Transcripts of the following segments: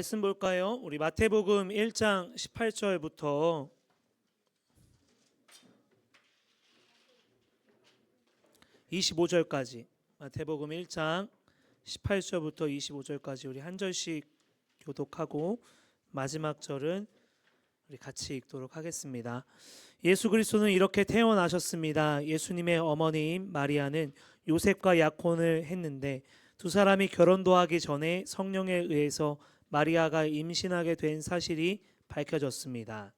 말씀 볼까요? 우리 마태복음 1장 18절부터 25절까지 마태복음 1장 18절부터 25절까지 우리 한 절씩 교독하고 마지막 절은 우리 같이 읽도록 하겠습니다. 예수 그리스도는 이렇게 태어나셨습니다. 예수님의 어머니인 마리아는 요셉과 약혼을 했는데 두 사람이 결혼도 하기 전에 성령에 의해서 마리아가 임신하게 된 사실이 밝혀졌습니다.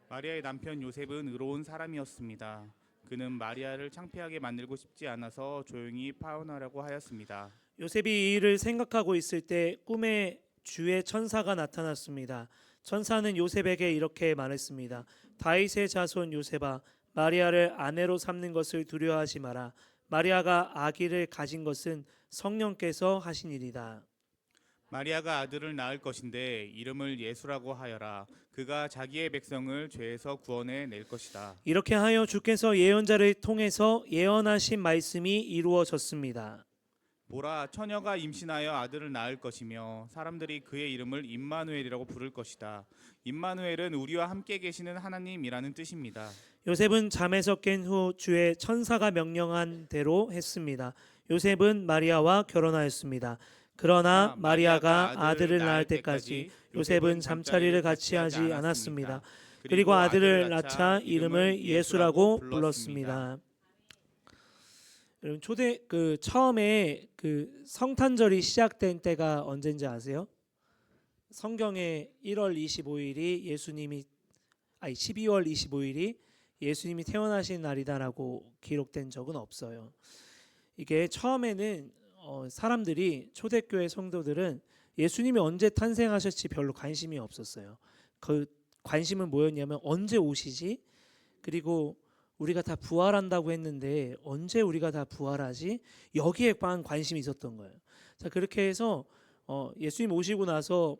마리아의 남편 요셉은 의로운 사람이었습니다. 그는 마리아를 창피하게 만들고 싶지 않아서 조용히 파혼하려고 하였습니다. 요셉이 이 일을 생각하고 있을 때 꿈에 주의 천사가 나타났습니다. 천사는 요셉에게 이렇게 말했습니다. 다윗의 자손 요셉아, 마리아를 아내로 삼는 것을 두려워하지 마라. 마리아가 아기를 가진 것은 성령께서 하신 일이다. 마리아가 아들을 낳을 것인데 이름을 예수라고 하여라. 그가 자기의 백성을 죄에서 구원해 낼 것이다. 이렇게 하여 주께서 예언자를 통해서 예언하신 말씀이 이루어졌습니다. 보라, 처녀가 임신하여 아들을 낳을 것이며 사람들이 그의 이름을 임마누엘이라고 부를 것이다. 임마누엘은 우리와 함께 계시는 하나님이라는 뜻입니다. 요셉은 잠에서 깬 후 주의 천사가 명령한 대로 했습니다. 요셉은 마리아와 결혼하였습니다. 그러나 마리아가 아들을 낳을 때까지 요셉은 잠자리를 같이 하지 않았습니다. 그리고 아들을 낳자 이름을 예수라고 불렀습니다. 여러분 처음에 성탄절이 시작된 때가 언제인지 아세요? 성경에 1월 25일이 12월 25일이 예수님이 태어나신 날이다라고 기록된 적은 없어요. 이게 처음에는 사람들이 초대교회 성도들은 예수님이 언제 탄생하셨지 별로 관심이 없었어요. 그 관심은 뭐였냐면 언제 오시지? 그리고 우리가 다 부활한다고 했는데 언제 우리가 다 부활하지? 여기에만 관심이 있었던 거예요. 자, 그렇게 해서 예수님 오시고 나서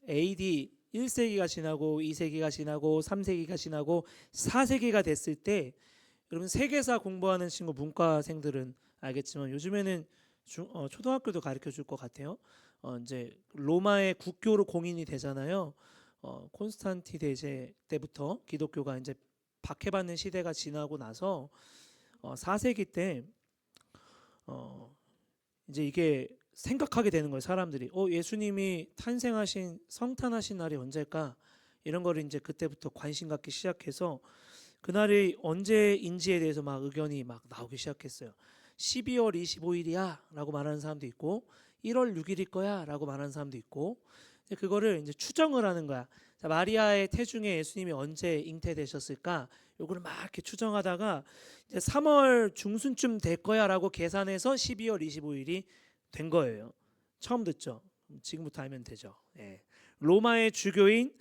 AD 1세기가 지나고 2세기가 지나고 3세기가 지나고 4세기가 됐을 때 여러분 세계사 공부하는 친구 문과생들은 알겠지만 요즘에는 초등학교도 가르쳐 줄 것 같아요. 이제 로마의 국교로 공인이 되잖아요. 콘스탄티 대제 때부터 기독교가 이제 박해받는 시대가 지나고 나서 4세기 때 이제 이게 생각하게 되는 거예요. 사람들이 예수님이 탄생하신 성탄하신 날이 언제일까? 이런 거를 이제 그때부터 관심 갖기 시작해서 그날이 언제인지에 대해서 막 의견이 막 나오기 시작했어요. 12월 25일이야 라고 말하는 사람도 있고 1월 6일일 거야 라고 말하는 사람도 있고 그거를 이제 추정을 하는 거야. 자, 마리아의 태중에 예수님이 언제 잉태되셨을까? 요거를 막 이렇게 추정하다가 이제 3월 중순쯤 될 거야 라고 계산해서 12월 25일이 된 거예요. 처음 듣죠? 지금부터 알면 되죠. 예. 로마의 주교인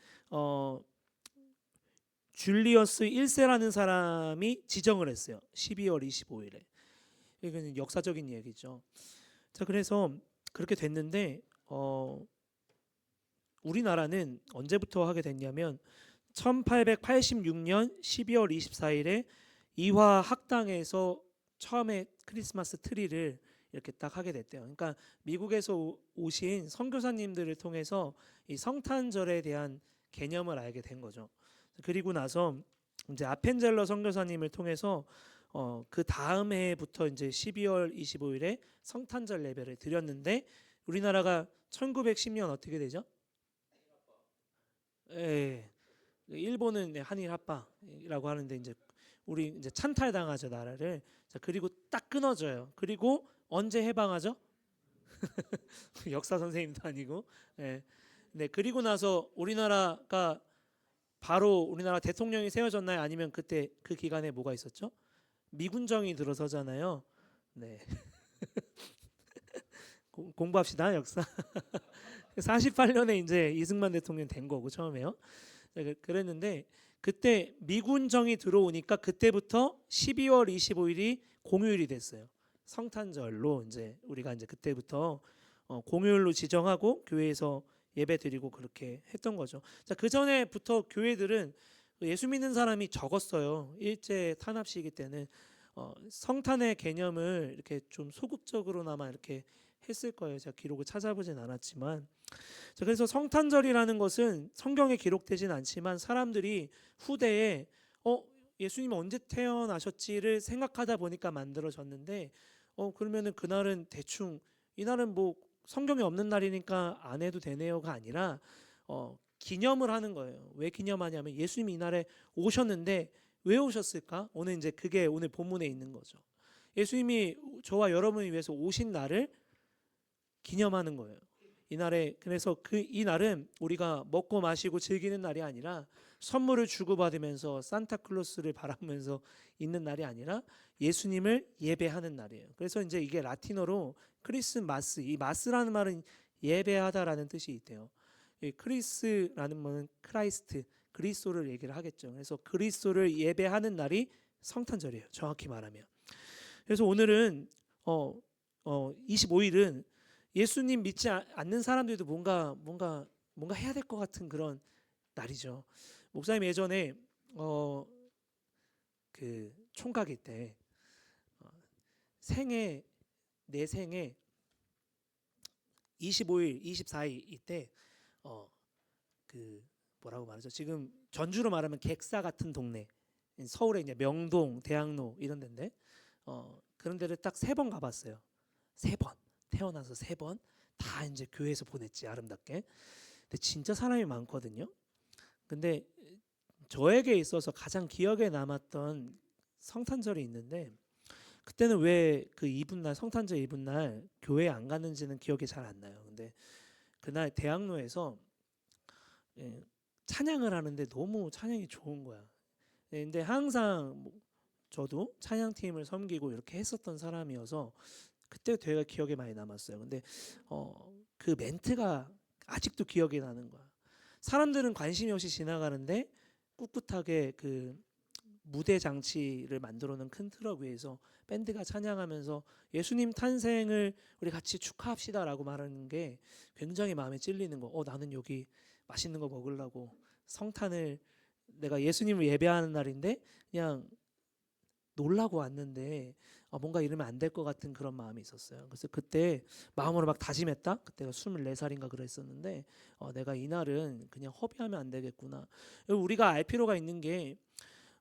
줄리어스 1세라는 사람이 지정을 했어요. 12월 25일에. 이건 역사적인 얘기죠. 자, 그래서 그렇게 됐는데 우리나라는 언제부터 하게 됐냐면 1886년 12월 24일에 이화 학당에서 처음에 크리스마스 트리를 이렇게 딱 하게 됐대요. 그러니까 미국에서 오신 선교사님들을 통해서 이 성탄절에 대한 개념을 알게 된 거죠. 그리고 나서 이제 아펜젤러 선교사님을 통해서 그 다음 해부터 이제 12월 25일에 성탄절 예배를 드렸는데 우리나라가 1910년 어떻게 되죠? 예, 일본은 한일 합방이라고 하는데 이제 우리 이제 찬탈당하죠 나라를. 자, 그리고 딱 끊어져요. 그리고 언제 해방하죠? 역사 선생님도 아니고. 예. 네, 그리고 나서 우리나라가 바로 우리나라 대통령이 세워졌나요? 아니면 그때 그 기간에 뭐가 있었죠? 미군정이 들어서잖아요. 네. 공부합시다 역사. 48년에 이제 이승만 대통령 된 거고 처음에요. 그랬는데 그때 미군정이 들어오니까 그때부터 12월 25일이 공휴일이 됐어요. 성탄절로 이제 우리가 이제 그때부터 공휴일로 지정하고 교회에서 예배드리고 그렇게 했던 거죠. 자, 그 전에부터 교회들은 예수 믿는 사람이 적었어요. 일제 탄압 시기 때는 성탄의 개념을 이렇게 좀 소극적으로나마 이렇게 했을 거예요. 제가 기록을 찾아보진 않았지만 자, 그래서 성탄절이라는 것은 성경에 기록되진 않지만 사람들이 후대에 예수님이 언제 태어나셨지를 생각하다 보니까 만들어졌는데 그러면은 그날은 대충 이날은 뭐 성경에 없는 날이니까 안 해도 되네요가 아니라 기념을 하는 거예요. 왜 기념하냐면 예수님이 이날에 오셨는데 왜 오셨을까? 오늘 이제 그게 오늘 본문에 있는 거죠. 예수님이 저와 여러분을 위해서 오신 날을 기념하는 거예요. 이날에 그래서 이 날은 우리가 먹고 마시고 즐기는 날이 아니라 선물을 주고받으면서 산타클로스를 바라보면서 있는 날이 아니라 예수님을 예배하는 날이에요. 그래서 이제 이게 라틴어로 크리스마스, 이 마스라는 말은 예배하다라는 뜻이 있대요. 이 크리스라는 말은 크라이스트, 그리스도를 얘기를 하겠죠. 그래서 그리스도를 예배하는 날이 성탄절이에요. 정확히 말하면. 그래서 오늘은 25일은 예수님 믿지 않는 사람들도 뭔가 해야 될 것 같은 그런 날이죠. 목사님 예전에 그 총각일 때 내 생에 25일, 24일 이때 그 뭐라고 말하죠? 지금 전주로 말하면 객사 같은 동네, 서울에 이제 명동, 대학로 이런 데인데 그런 데를 딱 3번 가봤어요. 3번. 태어나서 3번 다 이제 교회에서 보냈지, 아름답게. 근데 진짜 사람이 많거든요. 근데 저에게 있어서 가장 기억에 남았던 성탄절이 있는데 그때는 왜 그 이브날, 성탄절 이브날 교회에 안 갔는지는 기억이 잘 안 나요. 근데 그날 대학로에서 찬양을 하는데 너무 찬양이 좋은 거야. 근데 항상 저도 찬양팀을 섬기고 이렇게 했었던 사람이어서 그때 되게 기억에 많이 남았어요. 근데 그 멘트가 아직도 기억이 나는 거야. 사람들은 관심이 없이 지나가는데 꿋꿋하게 그 무대 장치를 만들어 놓은 큰 트럭 위에서 밴드가 찬양하면서 예수님 탄생을 우리 같이 축하합시다라고 말하는 게 굉장히 마음에 찔리는 거. 나는 여기 맛있는 거 먹으려고 성탄을 내가 예수님을 예배하는 날인데 그냥 놀라고 왔는데 뭔가 이러면 안 될 것 같은 그런 마음이 있었어요. 그래서 그때 마음으로 막 다짐했다. 그때가 24살인가 그랬었는데 내가 이날은 그냥 허비하면 안 되겠구나. 우리가 알 필요가 있는 게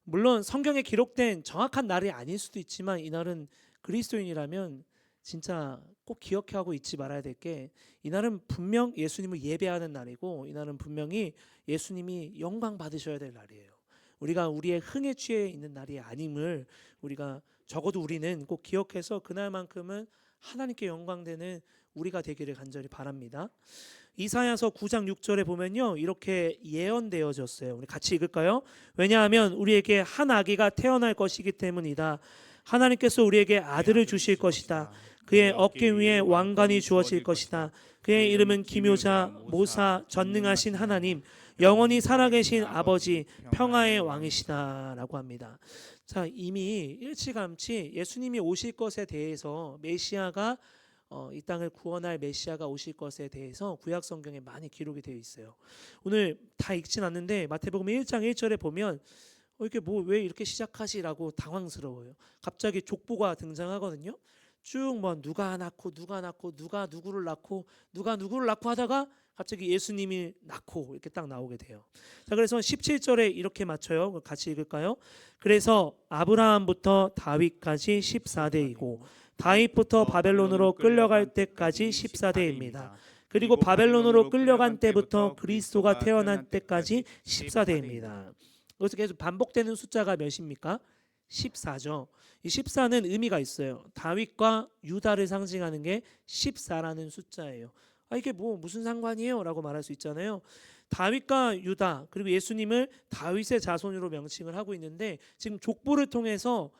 물론 성경에 기록된 정확한 날이 아닐 수도 있지만 이날은 그리스도인이라면 진짜 꼭 기억하고 잊지 말아야 될 게 이날은 분명 예수님을 예배하는 날이고 이날은 분명히 예수님이 영광 받으셔야 될 날이에요. 우리가 우리의 흥에 취해 있는 날이 아님을 우리가 적어도 우리는 꼭 기억해서 그날만큼은 하나님께 영광되는 우리가 되기를 간절히 바랍니다. 이사야서 9장 6절에 보면요 이렇게 예언되어졌어요. 우리 같이 읽을까요? 왜냐하면 우리에게 한 아기가 태어날 것이기 때문이다. 하나님께서 우리에게 아들을 주실 것이다. 그의 어깨 위에 왕관이 주어질 것이다. 그의 이름은 기묘자, 모사, 전능하신 하나님, 영원히 살아계신 아버지, 평화의 왕이시다라고 합니다. 자, 이미 일찌감치 예수님이 오실 것에 대해서 메시아가 이 땅을 구원할 메시아가 오실 것에 대해서 구약 성경에 많이 기록이 되어 있어요. 오늘 다 읽진 않는데 마태복음 1장 1절에 보면 이렇게 뭐 왜 이렇게 시작하시라고 당황스러워요. 갑자기 족보가 등장하거든요. 쭉 뭐 누가 낳고 누가 누구를 낳고 누가 누구를 낳고 하다가 갑자기 예수님이 낳고 이렇게 딱 나오게 돼요. 자, 그래서 17절에 이렇게 맞춰요. 같이 읽을까요? 그래서 아브라함부터 다윗까지 14대이고 다윗부터 바벨론으로 끌려갈 때까지 14대입니다. 그리고 바벨론으로 끌려간 때부터 그리스도가 태어난 때까지 14대입니다. 그래서 계속 반복되는 숫자가 몇입니까? 14죠. 이 14는 의미가 있어요. 다윗과 유다를 상징하는 게 14라는 숫자예요. 이게 뭐 무슨 상관이에요? 라고 말할 수 있잖아요. 다윗과 유다 그리고 예수님을 다윗의 자손으로 명칭을 하고 있는데 지금 족보를 통해서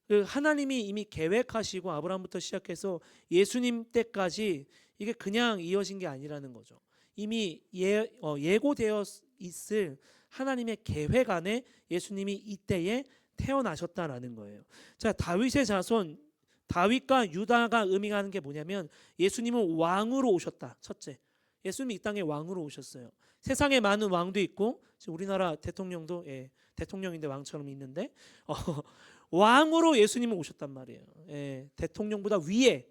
그 하나님이 이미 계획하시고 아브라함부터 시작해서 예수님 때까지 이게 그냥 이어진 게 아니라는 거죠. 이미 예고되어 있을 하나님의 계획 안에 예수님이 이때에 태어나셨다라는 거예요. 자, 다윗의 자손 다윗과 유다가 의미하는 게 뭐냐면 예수님은 왕으로 오셨다. 첫째, 예수님이 이 땅에 왕으로 오셨어요. 세상에 많은 왕도 있고 지금 우리나라 대통령도 대통령인데 왕처럼 있는데 왕으로 예수님은 오셨단 말이에요. 대통령보다 위에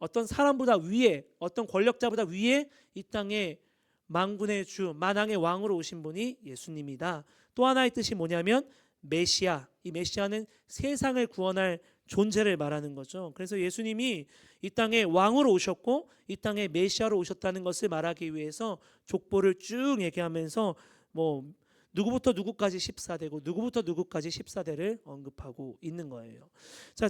어떤 사람보다 위에, 어떤 권력자보다 위에 이 땅에 만군의 주, 만왕의 왕으로 오신 분이 예수님이다. 또 하나의 뜻이 뭐냐면 메시아. 이 메시아는 세상을 구원할 존재를 말하는 거죠. 그래서 예수님이 이 땅에 왕으로 오셨고 이 땅에 메시아로 오셨다는 것을 말하기 위해서 족보를 쭉 얘기하면서 뭐 누구부터 누구까지 14대고 누구부터 누구까지 14대를 언급하고 있는 거예요. 자,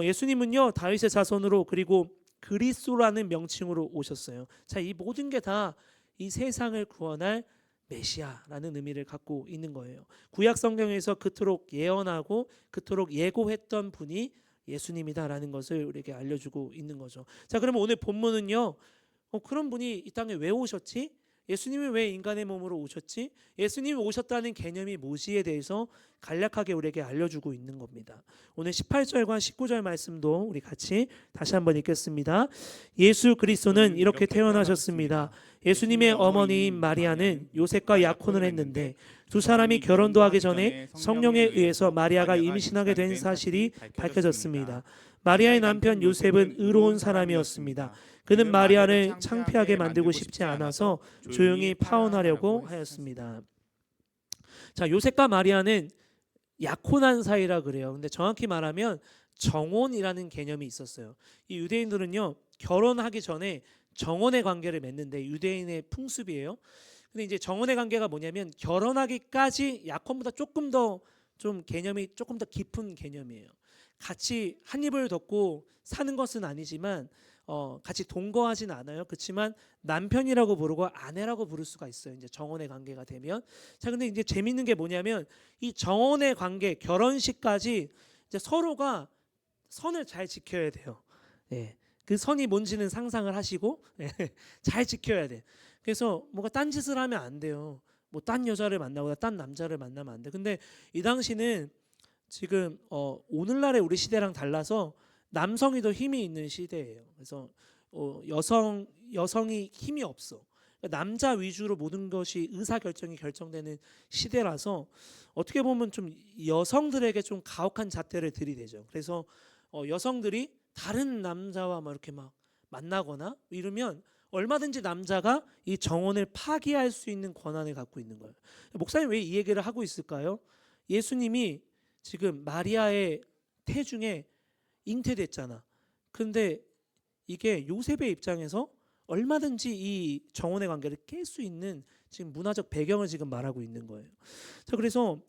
예수님은요 다윗의 자손으로 그리고 그리스도라는 명칭으로 오셨어요. 자, 이 모든 게 다 이 세상을 구원할 메시아라는 의미를 갖고 있는 거예요. 구약 성경에서 그토록 예언하고 그토록 예고했던 분이 예수님이다라는 것을 우리에게 알려주고 있는 거죠. 자, 그러면 오늘 본문은요. 그런 분이 이 땅에 왜 오셨지? 예수님이 왜 인간의 몸으로 오셨지? 예수님이 오셨다는 개념이 무엇이에 대해서 간략하게 우리에게 알려주고 있는 겁니다. 오늘 18절과 19절 말씀도 우리 같이 다시 한번 읽겠습니다. 예수 그리스도는 이렇게 태어나셨습니다. 예수님의 어머니인 마리아는 요셉과 약혼을 했는데 두 사람이 결혼도 하기 전에 성령에 의해서 마리아가 임신하게 된 사실이 밝혀졌습니다. 마리아의 남편 요셉은 의로운 사람이었습니다. 그는 마리아를 창피하게 만들고 싶지 않아서 조용히 파혼하려고 하였습니다. 자, 요셉과 마리아는 약혼한 사이라 그래요. 근데 정확히 말하면 정혼이라는 개념이 있었어요. 이 유대인들은요 결혼하기 전에 정혼의 관계를 맺는데 유대인의 풍습이에요. 근데 이제 정혼의 관계가 뭐냐면 결혼하기까지 약혼보다 조금 더 좀 개념이 조금 더 깊은 개념이에요. 같이 한 입을 덮고 사는 것은 아니지만 같이 동거하진 않아요. 그렇지만 남편이라고 부르고 아내라고 부를 수가 있어요. 이제 정혼의 관계가 되면. 자, 근데 이제 재밌는 게 뭐냐면 이 정혼의 관계, 결혼식까지 이제 서로가 선을 잘 지켜야 돼요. 예. 그 선이 뭔지는 상상을 하시고 잘 지켜야 돼. 그래서 뭔가 딴짓을 하면 안 돼요. 뭐 딴 여자를 만나거나 딴 남자를 만나면 안 돼. 근데 이 당시는 지금 오늘날의 우리 시대랑 달라서 남성이 더 힘이 있는 시대예요. 그래서 여성이 힘이 없어. 그러니까 남자 위주로 모든 것이 의사 결정이 결정되는 시대라서 어떻게 보면 좀 여성들에게 좀 가혹한 잣대를 들이대죠. 그래서 여성들이 다른 남자와 막 이렇게 막 만나거나 이러면 얼마든지 남자가 이 정혼을 파기할 수 있는 권한을 갖고 있는 거예요. 목사님 왜 이 얘기를 하고 있을까요? 예수님이 지금 마리아의 태중에 잉태됐잖아. 그런데 이게 요셉의 입장에서 얼마든지 이 정혼의 관계를 깰 수 있는 지금 문화적 배경을 지금 말하고 있는 거예요. 자, 그래서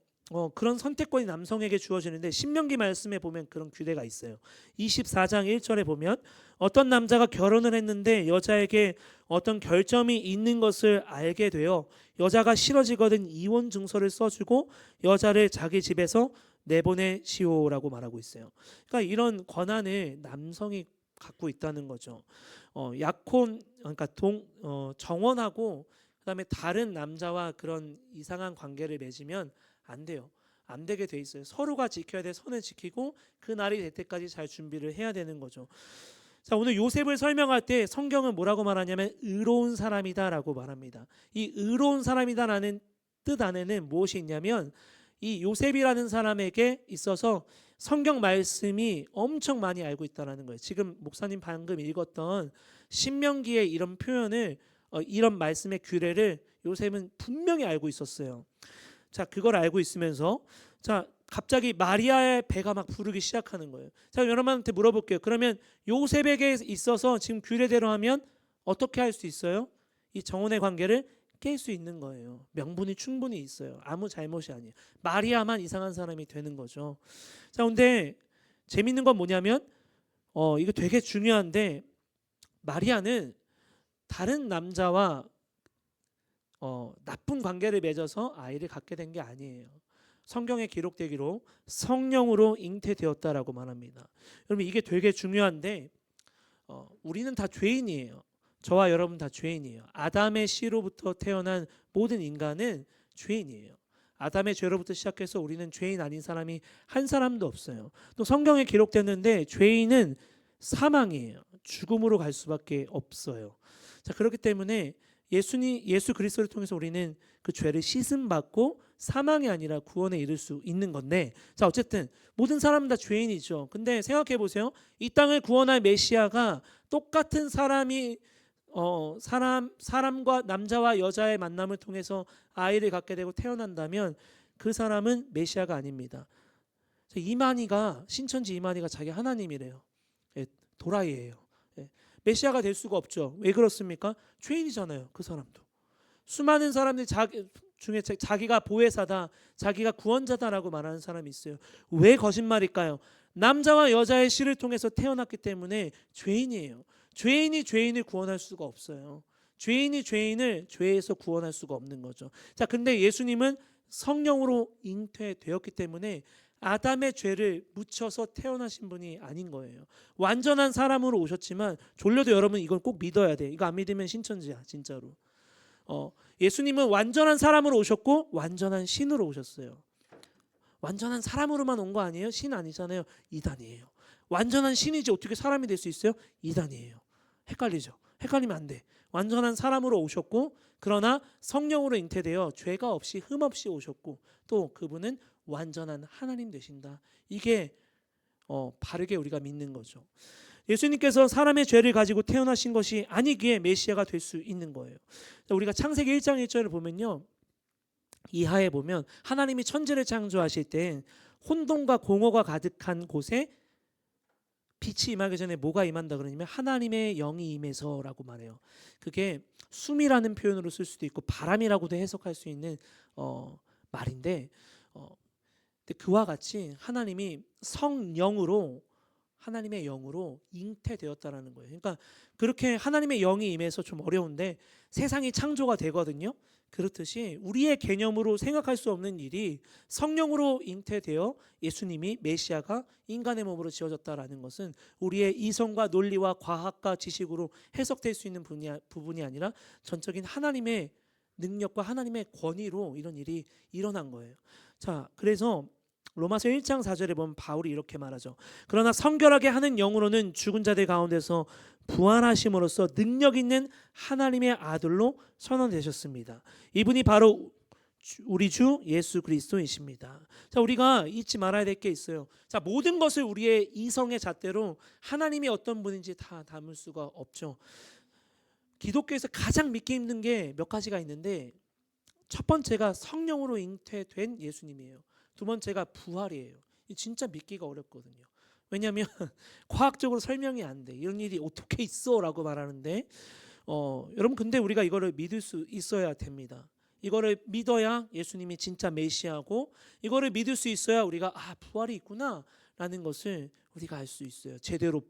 그런 선택권이 남성에게 주어지는데 신명기 말씀에 보면 그런 규례가 있어요. 24장 1절에 보면 어떤 남자가 결혼을 했는데 여자에게 어떤 결점이 있는 것을 알게 되어 여자가 싫어지거든 이혼 증서를 써주고 여자를 자기 집에서 내보내시오라고 말하고 있어요. 그러니까 이런 권한을 남성이 갖고 있다는 거죠. 약혼 그러니까 정혼하고 그다음에 다른 남자와 그런 이상한 관계를 맺으면 안 돼요. 안 되게 돼 있어요. 서로가 지켜야 될 선을 지키고 그 날이 될 때까지 잘 준비를 해야 되는 거죠. 자, 오늘 요셉을 설명할 때 성경은 뭐라고 말하냐면 의로운 사람이다라고 말합니다. 이 의로운 사람이다라는 뜻 안에는 무엇이 있냐면 이 요셉이라는 사람에게 있어서 성경 말씀이 엄청 많이 알고 있다라는 거예요. 지금 목사님 방금 읽었던 신명기의 이런 표현을 이런 말씀의 규례를 요셉은 분명히 알고 있었어요. 자, 그걸 알고 있으면서 자, 갑자기 마리아의 배가 막 부르기 시작하는 거예요. 자, 여러분한테 물어볼게요. 그러면 요셉에게 있어서 지금 규례대로 하면 어떻게 할 수 있어요? 이 정혼의 관계를 깰 수 있는 거예요. 명분이 충분히 있어요. 아무 잘못이 아니에요. 마리아만 이상한 사람이 되는 거죠. 자, 근데 재밌는 건 뭐냐면 이거 되게 중요한데 마리아는 다른 남자와 나쁜 관계를 맺어서 아이를 갖게 된 게 아니에요. 성경에 기록되기로 성령으로 잉태되었다라고 말합니다. 여러분 이게 되게 중요한데 우리는 다 죄인이에요. 저와 여러분 다 죄인이에요. 아담의 씨로부터 태어난 모든 인간은 죄인이에요. 아담의 죄로부터 시작해서 우리는 죄인 아닌 사람이 한 사람도 없어요. 또 성경에 기록됐는데 죄인은 사망이에요. 죽음으로 갈 수밖에 없어요. 자, 그렇기 때문에 예수 그리스도를 통해서 우리는 그 죄를 씻음 받고 사망이 아니라 구원에 이를 수 있는 건데, 자 어쨌든 모든 사람은 다 죄인이죠. 근데 생각해 보세요. 이 땅을 구원할 메시아가 똑같은 사람과 남자와 여자의 만남을 통해서 아이를 갖게 되고 태어난다면 그 사람은 메시아가 아닙니다. 이만희가 신천지 이만희가 자기 하나님이래요. 예, 도라이예요. 예, 메시아가 될 수가 없죠. 왜 그렇습니까? 죄인이잖아요. 그 사람도. 수많은 사람들이 중에 자기가 보혜사다, 자기가 구원자다라고 말하는 사람이 있어요. 왜 거짓말일까요? 남자와 여자의 씨를 통해서 태어났기 때문에 죄인이에요. 죄인이 죄인을 구원할 수가 없어요. 죄인이 죄인을 죄에서 구원할 수가 없는 거죠. 자, 근데 예수님은 성령으로 잉태되었기 때문에 아담의 죄를 묻혀서 태어나신 분이 아닌 거예요. 완전한 사람으로 오셨지만, 졸려도 여러분 이건 꼭 믿어야 돼. 이거 안 믿으면 신천지야, 진짜로. 예수님은 완전한 사람으로 오셨고 완전한 신으로 오셨어요. 완전한 사람으로만 온 거 아니에요? 신 아니잖아요. 이단이에요. 완전한 신이지 어떻게 사람이 될 수 있어요? 이단이에요. 헷갈리죠? 헷갈리면 안 돼. 완전한 사람으로 오셨고, 그러나 성령으로 잉태되어 죄가 없이 흠 없이 오셨고, 또 그분은 완전한 하나님 되신다. 이게 바르게 우리가 믿는 거죠. 예수님께서 사람의 죄를 가지고 태어나신 것이 아니기에 메시아가 될 수 있는 거예요. 우리가 창세기 1장 1절을 보면요, 이하에 보면 하나님이 천지를 창조하실 때 혼돈과 공허가 가득한 곳에 빛이 임하기 전에 뭐가 임한다 그러냐면 하나님의 영이 임해서라고 말해요. 그게 숨이라는 표현으로 쓸 수도 있고 바람이라고도 해석할 수 있는 말인데, 그와 같이 하나님이 성령으로, 하나님의 영으로 잉태되었다라는 거예요. 그러니까 그렇게 하나님의 영이 임해서 좀 어려운데 세상이 창조가 되거든요. 그렇듯이 우리의 개념으로 생각할 수 없는 일이 성령으로 잉태되어 예수님이 메시아가 인간의 몸으로 지어졌다라는 것은 우리의 이성과 논리와 과학과 지식으로 해석될 수 있는 부분이 아니라 전적인 하나님의 능력과 하나님의 권위로 이런 일이 일어난 거예요. 자, 그래서 로마서 1장 4절에 보면 바울이 이렇게 말하죠. 그러나 성결하게 하는 영으로는 죽은 자들 가운데서 부활하심으로써 능력 있는 하나님의 아들로 선언되셨습니다. 이분이 바로 우리 주 예수 그리스도이십니다. 자, 우리가 잊지 말아야 될 게 있어요. 자, 모든 것을 우리의 이성의 잣대로 하나님이 어떤 분인지 다 담을 수가 없죠. 기독교에서 가장 믿기 힘든 게 몇 가지가 있는데, 첫 번째가 성령으로 잉태된 예수님이에요. 두 번째가 부활이에요. 진짜 믿기가 어렵거든요. 왜냐하면 과학적으로 설명이 안 돼. 이런 일이 어떻게 있어라고 말하는데, 여러분 근데 우리가 이거를 믿을 수 있어야 됩니다. 이거를 믿어야 예수님이 진짜 메시아고, 이거를 믿을 수 있어야 우리가 부활이 있구나라는 것을 우리가 알 수 있어요. 제대로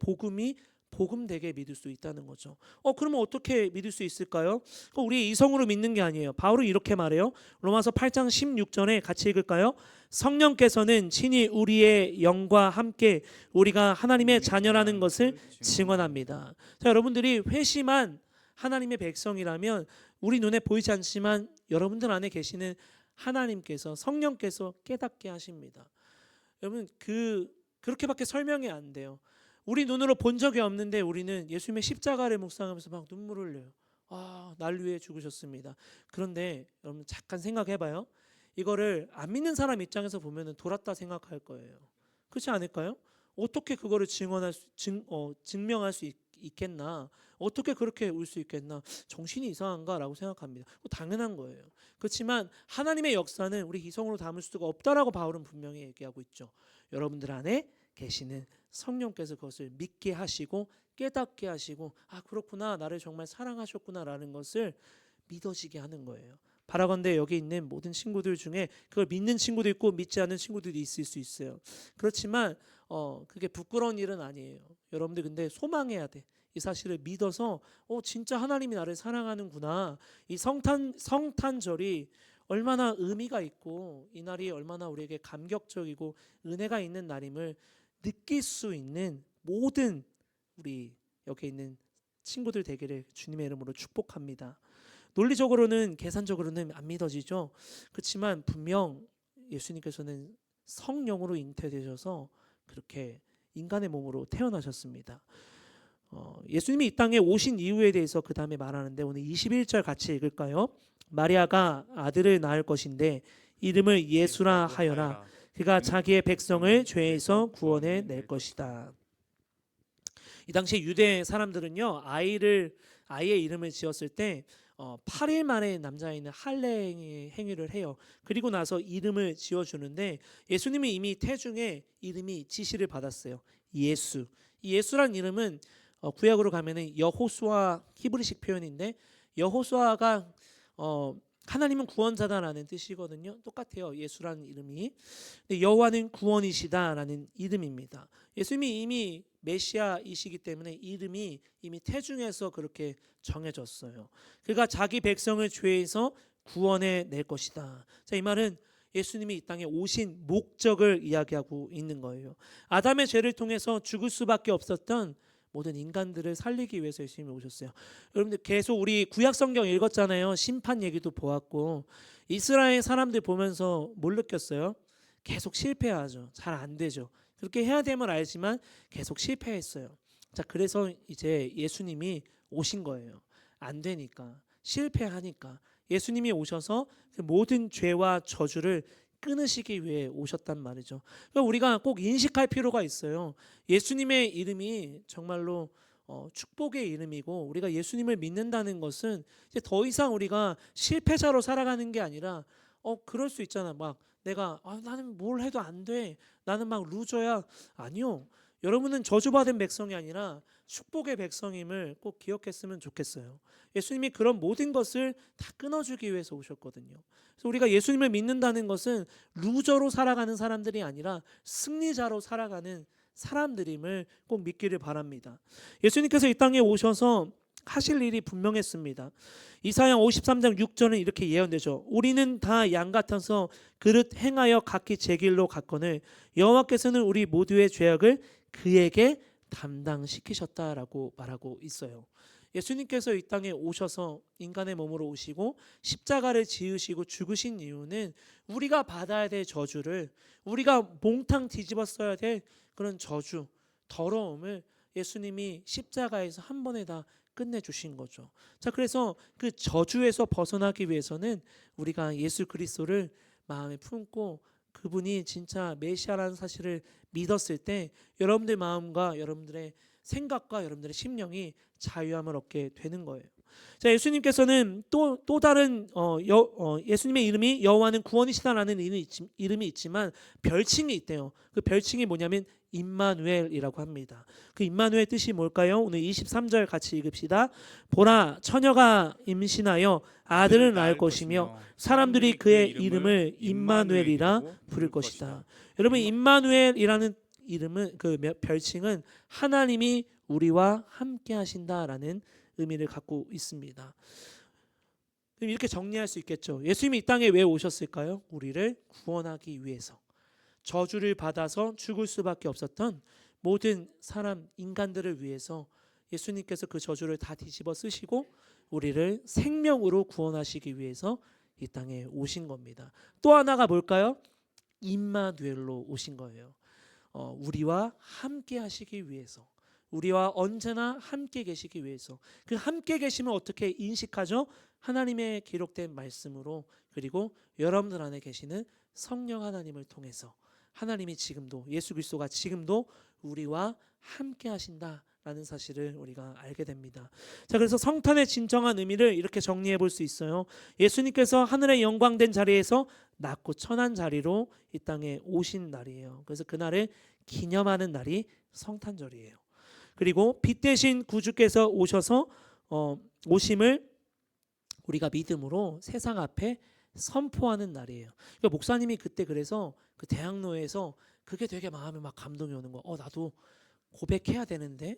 복음되게 믿을 수 있다는 거죠. 그러면 어떻게 믿을 수 있을까요? 우리 이성으로 믿는 게 아니에요. 바울은 이렇게 말해요. 로마서 8장 16절에 같이 읽을까요? 성령께서는 친히 우리의 영과 함께 우리가 하나님의 자녀라는 것을 증언합니다. 자, 여러분들이 회심한 하나님의 백성이라면 우리 눈에 보이지 않지만 여러분들 안에 계시는 하나님께서, 성령께서 깨닫게 하십니다. 여러분 그렇게밖에 설명이 안 돼요. 우리 눈으로 본 적이 없는데 우리는 예수님의 십자가를 묵상하면서 막 눈물을 흘려요. 날 위해 죽으셨습니다. 그런데 여러분 잠깐 생각해봐요. 이거를 안 믿는 사람 입장에서 보면 돌았다 생각할 거예요. 그렇지 않을까요? 어떻게 그거를 증명할 수 있겠나? 어떻게 그렇게 울 수 있겠나? 정신이 이상한가라고 생각합니다. 당연한 거예요. 그렇지만 하나님의 역사는 우리 이성으로 담을 수가 없다라고 바울은 분명히 얘기하고 있죠. 여러분들 안에 계시는 성령께서 그것을 믿게 하시고 깨닫게 하시고, 그렇구나, 나를 정말 사랑하셨구나라는 것을 믿어지게 하는 거예요. 바라건대 여기 있는 모든 친구들 중에 그걸 믿는 친구도 있고 믿지 않는 친구들이 있을 수 있어요. 그렇지만 그게 부끄러운 일은 아니에요. 여러분들 근데 소망해야 돼. 이 사실을 믿어서 진짜 하나님이 나를 사랑하는구나. 이 성탄절이 얼마나 의미가 있고 이 날이 얼마나 우리에게 감격적이고 은혜가 있는 날임을 느낄 수 있는 모든 우리 여기 있는 친구들 되기를 주님의 이름으로 축복합니다. 논리적으로는 계산적으로는 안 믿어지죠. 그렇지만 분명 예수님께서는 성령으로 잉태되셔서 그렇게 인간의 몸으로 태어나셨습니다. 예수님이 이 땅에 오신 이유에 대해서 그 다음에 말하는데 오늘 21절 같이 읽을까요? 마리아가 아들을 낳을 것인데 이름을 예수라 하여라. 그가 자기의 백성을 죄에서 구원해 낼 것이다. 이 당시 유대 사람들은요 아이의 이름을 지었을 때 8일 만에 남자아이는 할례 행위를 해요. 그리고 나서 이름을 지어주는데 예수님이 이미 태중에 이름이 지시를 받았어요. 예수. 이 예수란 이름은 구약으로 가면은 여호수아 히브리식 표현인데 여호수아가 하나님은 구원자다라는 뜻이거든요. 똑같아요. 예수라는 이름이. 근데 여호와는 구원이시다라는 이름입니다. 예수님이 이미 메시아이시기 때문에 이름이 이미 태중에서 그렇게 정해졌어요. 그가 자기 백성을 죄에서 구원해 낼 것이다. 자, 이 말은 예수님이 이 땅에 오신 목적을 이야기하고 있는 거예요. 아담의 죄를 통해서 죽을 수밖에 없었던 모든 인간들을 살리기 위해서 예수님이 오셨어요. 여러분들 계속 우리 구약 성경 읽었잖아요. 심판 얘기도 보았고 이스라엘 사람들 보면서 뭘 느꼈어요? 계속 실패하죠. 잘 안 되죠. 그렇게 해야 됨을 알지만 계속 실패했어요. 자, 그래서 이제 예수님이 오신 거예요. 안 되니까, 실패하니까 예수님이 오셔서 그 모든 죄와 저주를 끊으시기 위해 오셨단 말이죠. 그러니까 우리가 꼭 인식할 필요가 있어요. 예수님의 이름이 정말로 축복의 이름이고 우리가 예수님을 믿는다는 것은 이제 더 이상 우리가 실패자로 살아가는 게 아니라 그럴 수 있잖아. 막 내가 나는 뭘 해도 안 돼. 나는 막 루저야. 아니요. 여러분은 저주받은 백성이 아니라 축복의 백성임을 꼭 기억했으면 좋겠어요. 예수님이 그런 모든 것을 다 끊어주기 위해서 오셨거든요. 그래서 우리가 예수님을 믿는다는 것은 루저로 살아가는 사람들이 아니라 승리자로 살아가는 사람들임을 꼭 믿기를 바랍니다. 예수님께서 이 땅에 오셔서 하실 일이 분명했습니다. 이사야 53장 6절은 이렇게 예언되죠. 우리는 다 양 같아서 그릇 행하여 각기 제 길로 갔거늘 여호와께서는 우리 모두의 죄악을 그에게 담당시키셨다라고 말하고 있어요. 예수님께서 이 땅에 오셔서 인간의 몸으로 오시고 십자가를 지으시고 죽으신 이유는 우리가 받아야 될 저주를 우리가 몽탕 뒤집어 써야 될 그런 저주, 더러움을 예수님이 십자가에서 한 번에 다 끝내주신 거죠. 자, 그래서 그 저주에서 벗어나기 위해서는 우리가 예수 그리스도를 마음에 품고 그분이 진짜 메시아라는 사실을 믿었을 때 여러분들 마음과 여러분들의 생각과 여러분들의 심령이 자유함을 얻게 되는 거예요. 자, 예수님께서는 또 다른 예수님의 이름이 여호와는 구원이시다라는 이름이 있지만 별칭이 있대요. 그 별칭이 뭐냐면 임마누엘이라고 합니다. 그 임마누엘 뜻이 뭘까요? 오늘 23절 같이 읽읍시다. 보라, 처녀가 임신하여 아들을 낳을 것이며 사람들이 그의 이름을 임마누엘이라 부를 것이다. 여러분, 임마누엘이라는 이름은 그 별칭은 하나님이 우리와 함께 하신다라는 의미를 갖고 있습니다. 이렇게 정리할 수 있겠죠. 예수님이 이 땅에 왜 오셨을까요? 우리를 구원하기 위해서. 저주를 받아서 죽을 수밖에 없었던 모든 사람 인간들을 위해서 예수님께서 그 저주를 다 뒤집어 쓰시고 우리를 생명으로 구원하시기 위해서 이 땅에 오신 겁니다. 또 하나가 뭘까요? 임마누엘로 오신 거예요. 우리와 함께 하시기 위해서, 우리와 언제나 함께 계시기 위해서. 그 함께 계심을 어떻게 인식하죠? 하나님의 기록된 말씀으로, 그리고 여러분들 안에 계시는 성령 하나님을 통해서 하나님이 지금도, 예수 그리스도가 지금도 우리와 함께 하신다라는 사실을 우리가 알게 됩니다. 자, 그래서 성탄의 진정한 의미를 이렇게 정리해 볼 수 있어요. 예수님께서 하늘의 영광된 자리에서 낮고 천한 자리로 이 땅에 오신 날이에요. 그래서 그날을 기념하는 날이 성탄절이에요. 그리고 빛 대신 구주께서 오셔서 오심을 우리가 믿음으로 세상 앞에 선포하는 날이에요. 그러니까 목사님이 그때 그래서 그 대학로에서 그게 되게 마음에 막 감동이 오는 거. 나도 고백해야 되는데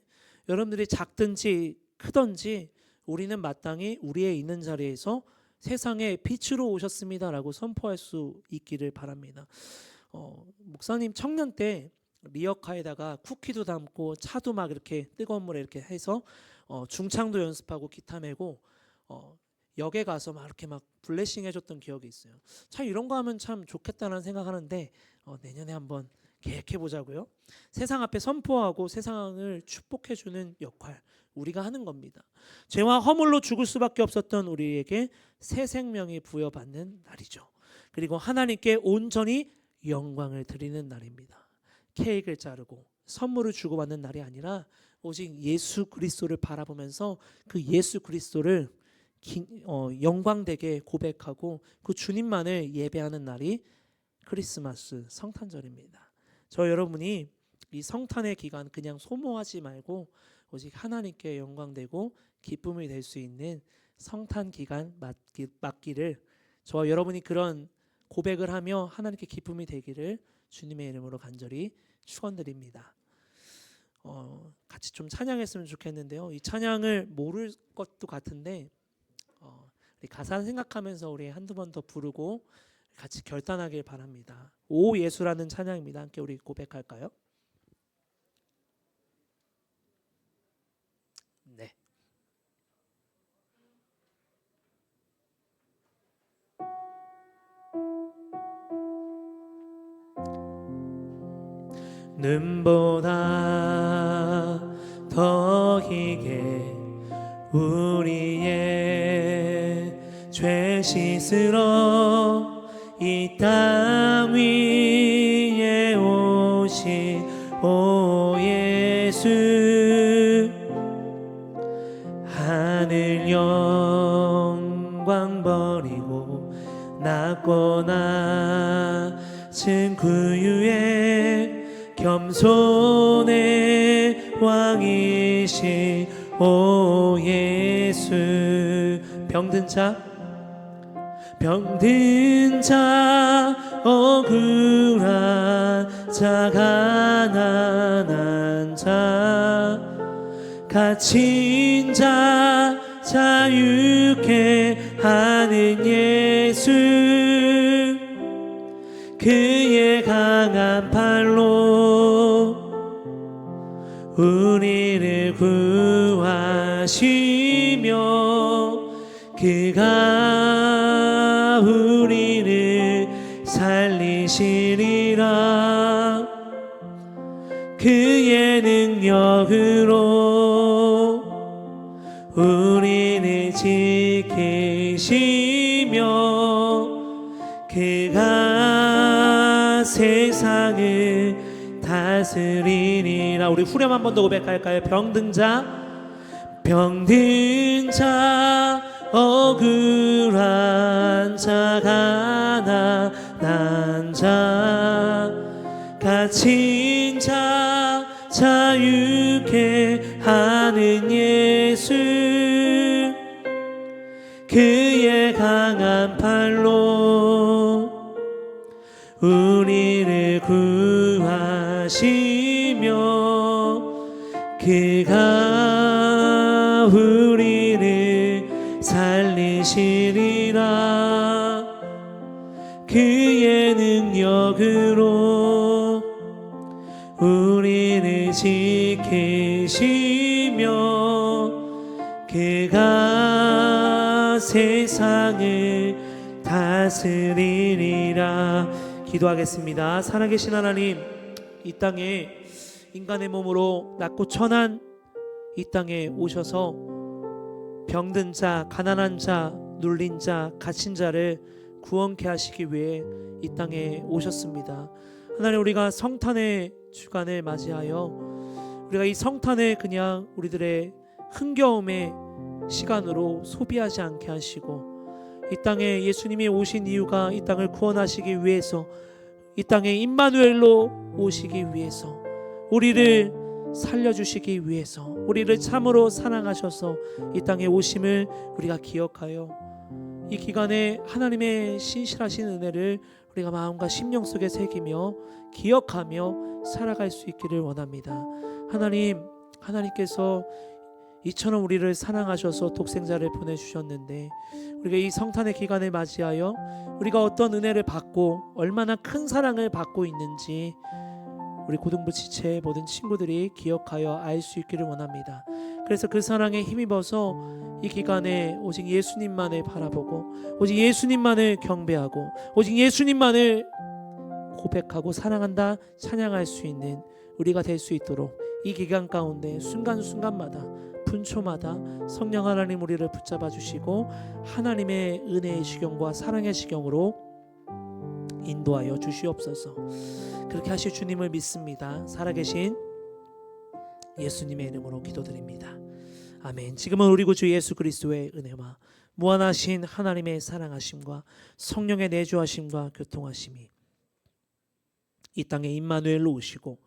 여러분들이 작든지 크든지 우리는 마땅히 우리의 있는 자리에서 세상에 빛으로 오셨습니다라고 선포할 수 있기를 바랍니다. 목사님 청년 때 리어카에다가 쿠키도 담고 차도 막 이렇게 뜨거운 물에 이렇게 해서 중창도 연습하고 기타 메고 역에 가서 막 이렇게 막 블레싱 해줬던 기억이 있어요. 참 이런 거 하면 참 좋겠다는 생각하는데 내년에 한번 계획해 보자고요. 세상 앞에 선포하고 세상을 축복해 주는 역할 우리가 하는 겁니다. 죄와 허물로 죽을 수밖에 없었던 우리에게 새 생명이 부여받는 날이죠. 그리고 하나님께 온전히 영광을 드리는 날입니다. 케이크를 자르고 선물을 주고받는 날이 아니라 오직 예수 그리스도를 바라보면서 그 예수 그리스도를 영광되게 고백하고 그 주님만을 예배하는 날이 크리스마스 성탄절입니다. 저 여러분이 이 성탄의 기간 그냥 소모하지 말고 오직 하나님께 영광되고 기쁨이 될 수 있는 성탄 기간 맞기를, 저와 여러분이 그런 고백을 하며 하나님께 기쁨이 되기를 주님의 이름으로 간절히 축원드립니다. 같이 좀 찬양했으면 좋겠는데요. 이 찬양을 모를 것도 같은데 우리 가사 생각하면서 우리 한두 번 더 부르고 같이 결단하길 바랍니다. 오 예수라는 찬양입니다. 함께 우리 고백할까요? 네. 눈보다 더 희게 우리의 죄 씻으러 이 땅 위에 오신 오 예수, 하늘 영광 버리고 낮고 낮은 구유에 겸손의 왕이신 오 예수, 병든 자 억울한 자 가난한 자 갇힌 자 자유케 하는 예수, 그의 강한 팔로 우리를 구하시며 그가 우리를 살리시리라. 그의 능력으로 우리를 지키시며 그가 세상을 다스리리라. 우리 후렴 한 번 더 고백할까요? 병든 자 억울한 자 가난한 자 갇힌 자 자유케 하는 예수, 그의 강한 팔로 우리를 구하시며 그가 우리를 살리시리라. 그의 능력으로 우리를 지키시며 그가 세상을 다스리리라. 기도하겠습니다. 살아계신 하나님, 이 땅에 인간의 몸으로 낮고 천한 이 땅에 오셔서 병든 자, 가난한 자, 눌린 자, 갇힌 자를 구원케 하시기 위해 이 땅에 오셨습니다. 하나님, 우리가 성탄의 주간을 맞이하여 우리가 이 성탄을 그냥 우리들의 흥겨움의 시간으로 소비하지 않게 하시고, 이 땅에 예수님이 오신 이유가 이 땅을 구원하시기 위해서, 이 땅에 임마누엘로 오시기 위해서, 우리를 살려주시기 위해서, 우리를 참으로 사랑하셔서 이 땅에 오심을 우리가 기억하여 이 기간에 하나님의 신실하신 은혜를 우리가 마음과 심령 속에 새기며 기억하며 살아갈 수 있기를 원합니다. 하나님께서 이처럼 우리를 사랑하셔서 독생자를 보내주셨는데, 우리가 이 성탄의 기간을 맞이하여 우리가 어떤 은혜를 받고 얼마나 큰 사랑을 받고 있는지 우리 고등부 지체 모든 친구들이 기억하여 알 수 있기를 원합니다. 그래서 그 사랑에 힘입어서 이 기간에 오직 예수님만을 바라보고 오직 예수님만을 경배하고 오직 예수님만을 고백하고 사랑한다 찬양할 수 있는 우리가 될 수 있도록 이 기간 가운데 순간순간마다 분초마다 성령 하나님 우리를 붙잡아 주시고 하나님의 은혜의 시경과 사랑의 시경으로 인도하여 주시옵소서. 그렇게 하실 주님을 믿습니다. 살아계신 예수님의 이름으로 기도드립니다. 아멘. 지금은 우리 구주 예수 그리스도의 은혜와 무한하신 하나님의 사랑하심과 성령의 내주하심과 교통하심이 이 땅에 임마누엘로 오시고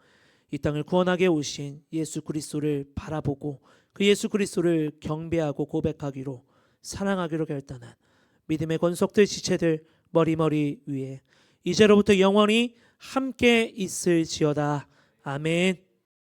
이 땅을 구원하게 오신 예수 그리스도를 바라보고 그 예수 그리스도를 경배하고 고백하기로 사랑하기로 결단한 믿음의 권속들 지체들 머리머리 위에 이제로부터 영원히 함께 있을지어다. 아멘.